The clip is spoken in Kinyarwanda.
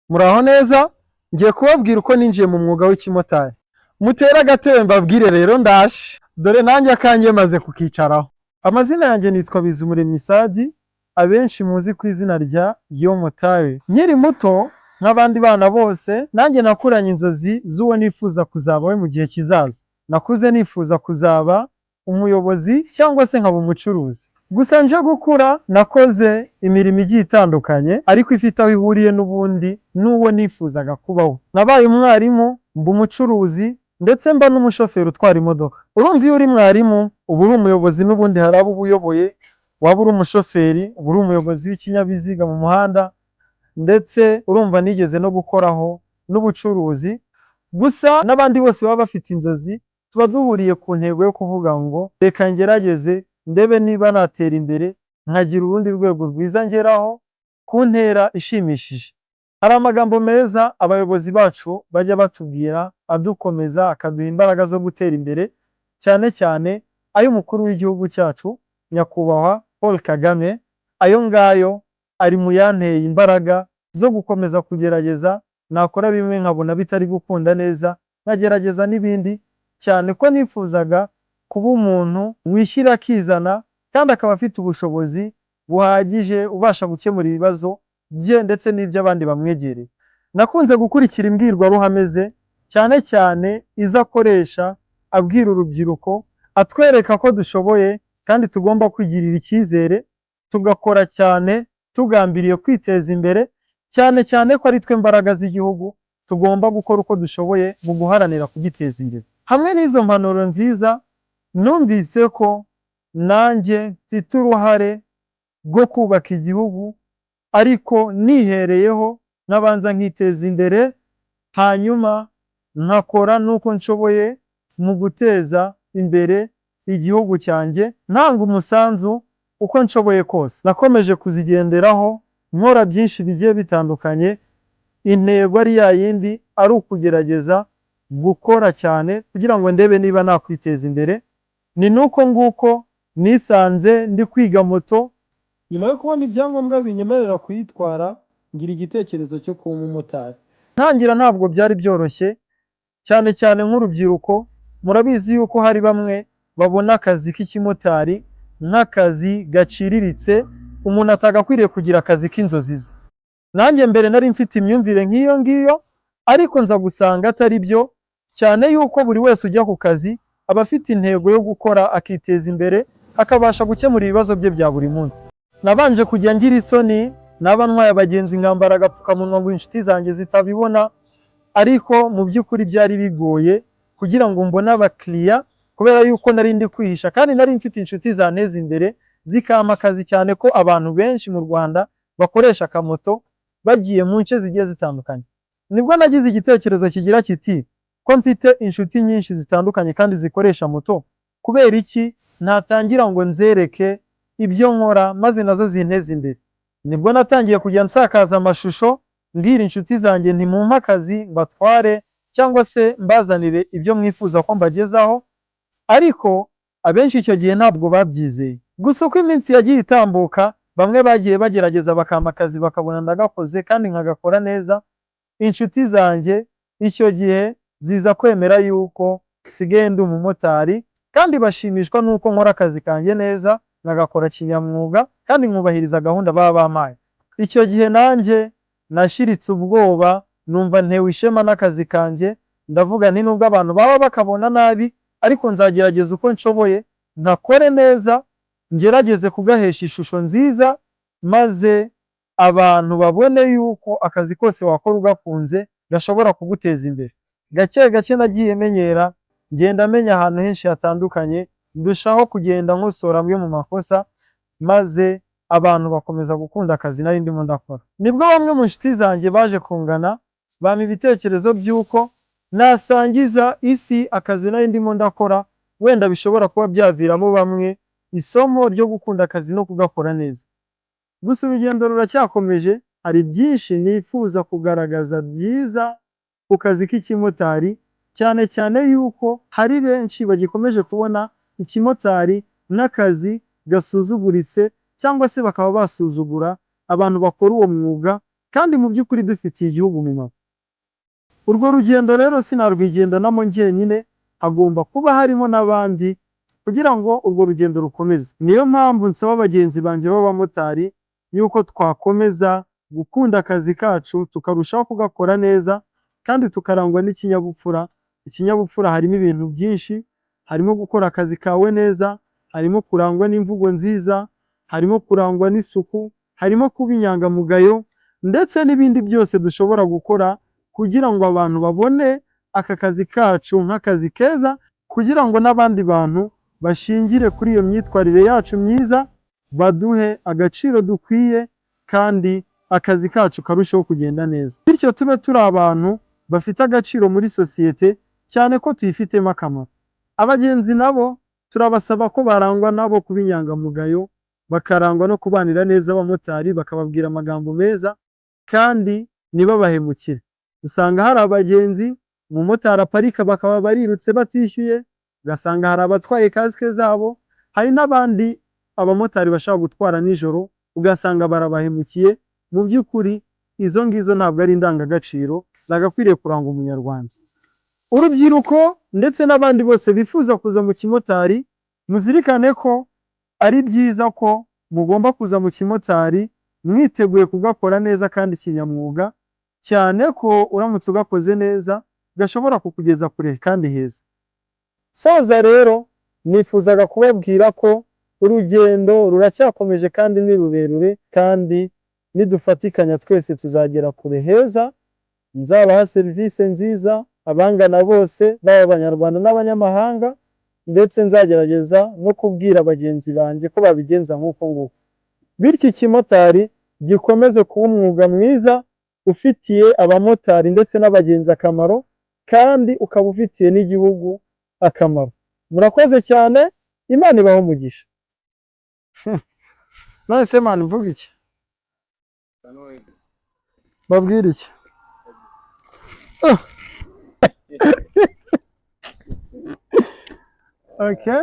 Muraho neza, ngiye kubabwira uko ninjiye mu mwuga w'ikimotari. Mutere agatebe mbabwire rero ndaje. Dore nanjye akanjye maze kukicaraho. Amazina yanjye nitwa Bizumuremyi Sadi, abenshi muzi ku izina rya Yomotari. Nkiri muto nk'abandi bana bose, nanjye nakuranye inzozi z'uwo nifuza kuzaba we mu gihe kizaza. Nakuze nifuza kuzaba umuyobozi cyangwa se nkaba umucuruzi. Gusa nje gukura nakoze imirimo igiye itandukanye ariko ifite aho ihuriye n'ubundi n'uwo nifuzaga kubaho. Nabaye umwarimu, mba umucuruzi ndetse mba n'umushoferi utwara imodoka. Urumva iyo uri mwarimu uba uri umuyobozi n'ubundi hari abo uba uyoboye, waba uri umushoferi uba uri umuyobozi w'ikinyabiziga mu muhanda ndetse urumva nigeze no gukoraho n'ubucuruzi. Gusa n'abandi bose baba bafite inzozi tuba duhuriye ku ntego yo kuvuga ngo reka ngerageze ndebe niba natera imbere nkagira urundi rwego rwiza ngeraho ku ntera ishimishije. Hari amagambo meza abayobozi bacu bajya batubwira adukomeza akaduha imbaraga zo gutera imbere, cyane cyane ay'umukuru w'igihugu cyacu nyakubahwa Paul Kagame. Ayo ngayo ari mu yanteye imbaraga zo gukomeza kugerageza, nakora bimwe nkabona bitari gukunda neza nkagerageza n'ibindi, cyane ko nifuzaga kuba umuntu wishyira akizana kandi akaba afite ubushobozi buhagije ubasha gukemura ibibazo bye ndetse n'iby'abandi bamwegereye. Nakunze gukurikira imbwirwaruhame ze, cyane cyane izo akoresha abwira urubyiruko, atwereka ko dushoboye kandi tugomba kwigirira icyizere, tugakora cyane tugambiriye kwiteza imbere, cyane cyane ko ari twe mbaraga z'igihugu, tugomba gukora uko dushoboye mu guharanira kugiteza imbere. Hamwe n'izo mpanuro nziza, numvise ko nanjye mfite uruhare rwo kubaka igihugu ariko nihereyeho nkabanza nkiteza imbere, hanyuma nkakora nuko nshoboye mu guteza imbere igihugu cyanjye, ntanga umusanzu uko nshoboye kose. Nakomeje kuzigenderaho nkora byinshi bigiye bitandukanye, intego ari ya yindi, ari ukugerageza gukora cyane kugira ngo ndebe niba nakwiteza imbere. Ni nuko nguko nisanze ndi kwiga moto, nyuma yo kubona ibyangombwa binyemerera kuyitwara ngira igitekerezo cyo kuba umumotari. Ntangira ntabwo byari byoroshye, cyane cyane nk'urubyiruko. Murabizi yuko hari bamwe babona akazi k'ikimotari nk'akazi gaciriritse, umuntu atagakwiriye kugira akazi k'inzozi ze. Nanjye mbere nari mfite imyumvire nk'iyo ngiyo, ariko nza gusanga atari byo, cyane yuko buri wese ujya ku kazi aba afite intego yo gukora akiteza imbere, akabasha gukemura ibibazo bye bya buri munsi. Nabanje kujya ngira isoni, naba ntwaye abagenzi nkambara agapfukamunwa ngo inshuti zanjye zitabibona, ariko mu by'ukuri byari bigoye kugira ngo mbone abakiriya kubera yuko nari ndi kwihisha kandi nari mfite inshuti zanteza imbere zikampa akazi, cyane ko abantu benshi mu Rwanda bakoresha akamoto bagiye mu nce zigiye zitandukanye. Nibwo nagize igitekerezo kigira kiti ko mfite inshuti nyinshi zitandukanye kandi zikoresha moto, kubera iki natangira ngo nzereke ibyo nkora maze nazo zinteze imbere. Nibwo natangiye kujya nsakaza amashusho mbwira inshuti zanjye nti mumpe akazi mbatware cyangwa se mbazanire ibyo mwifuza ko mbagezaho, ariko abenshi icyo gihe ntabwo babyizeye. Gusa uko iminsi yagiye itambuka, bamwe bagiye bagerageza bakampa akazi bakabona ndagakoze kandi nkagakora neza. Inshuti zanjye icyo gihe ziza kwemera yuko nsigaye ndi umumotari kandi bashimishwa nuko nkora akazi kanjye neza, nkagakora kinyamwuga kandi nkubahiriza gahunda baba bampaye. Icyo gihe nanjye nashiritse ubwoba, numva ntewe ishema n'akazi kanjye, ndavuga nti nubwo abantu baba bakabona nabi ariko nzagerageza uko nshoboye nkakore neza, ngerageze kugahesha ishusho nziza, maze abantu babone yuko akazi kose wakora ugakunze gashobora kuguteza imbere. Gake gake nagiye menyera, ngenda menya ahantu henshi hatandukanye, ndushaho kugenda nkosora amwe mu makosa, maze abantu bakomeza gukunda akazi nari ndimo ndakora. Nibwo bamwe mu nshuti zanjye baje kungana, bampa ibitekerezo by'uko nasangiza isi akazi nari ndimo ndakora, wenda bishobora kuba byaviramo bamwe isomo ryo gukunda akazi no kugakora neza. Gusa urugendo ruracyakomeje, hari byinshi nifuza kugaragaza byiza ku kazi k'ikimotari, cyane cyane yuko hari benshi bagikomeje kubona ikimotari n'akazi gasuzuguritse, cyangwa se bakaba basuzugura abantu bakora uwo mwuga kandi mu by'ukuri dufitiye igihugu umumaro. Urwo rugendo rero sinarwigendanamo njyenyine, hagomba kuba harimo n'abandi kugira ngo urwo rugendo rukomeze. Niyo mpamvu nsaba bagenzi banjye b'abamotari yuko twakomeza gukunda akazi kacu, tukarushaho kugakora neza kandi tukarangwa n'ikinyabupfura. Ikinyabupfura harimo ibintu byinshi, harimo gukora akazi kawe neza, harimo kurangwa n'imvugo nziza, harimo kurangwa n'isuku, harimo kuba inyangamugayo, ndetse n'ibindi byose dushobora gukora kugira ngo abantu babone aka kazi kacu nk'akazi keza, kugira ngo n'abandi bantu bashingire kuri iyo myitwarire yacu myiza, baduhe agaciro dukwiye kandi akazi kacu karushaho kugenda neza. Bityo tube turi abantu bafite agaciro muri sosiyete, cyane ko tuyifitemo akamaro. Abagenzi nabo turabasaba ko barangwa nabo kuba inyangamugayo, bakarangwa no kubanira neza abamotari, bakababwira amagambo meza kandi ntibabahemukire. Usanga hari abagenzi umumotari aparika bakaba barirutse batishyuye, ugasanga hari abatwaye kasike zabo, hari n'abandi abamotari bashaka gutwara nijoro ugasanga barabahemukiye. Mu by'ukuri izo ngizo ntabwo ari indangagaciro zagakwiriye kuranga umunyarwanda. Urubyiruko ndetse n'abandi bose bifuza kuza mu kimotari, muzirikane ko ari byiza ko mugomba kuza mu kimotari mwiteguye kugakora neza kandi kinyamwuga, cyane ko uramutse ugakoze neza gashobora kukugeza kure kandi heza. Soza rero nifuzaga kubabwira ko urugendo ruracyakomeje kandi ni rurerure, kandi nidufatikanya twese tuzagera kure heza. Nzabaha serivisi nziza abangana bose, baba abanyarwanda n'abanyamahanga, ndetse nzagerageza no kubwira bagenzi banjye ko babigenza nk'uko nguko. Bityo ikimotari gikomeze kuba umwuga mwiza ufitiye abamotari ndetse n'abagenzi akamaro, kandi ukaba ufitiye n'igihugu akamaro. Murakoze cyane, Imana ibahe umugisha. None se mani mvuga iki? Babwire iki? Okay.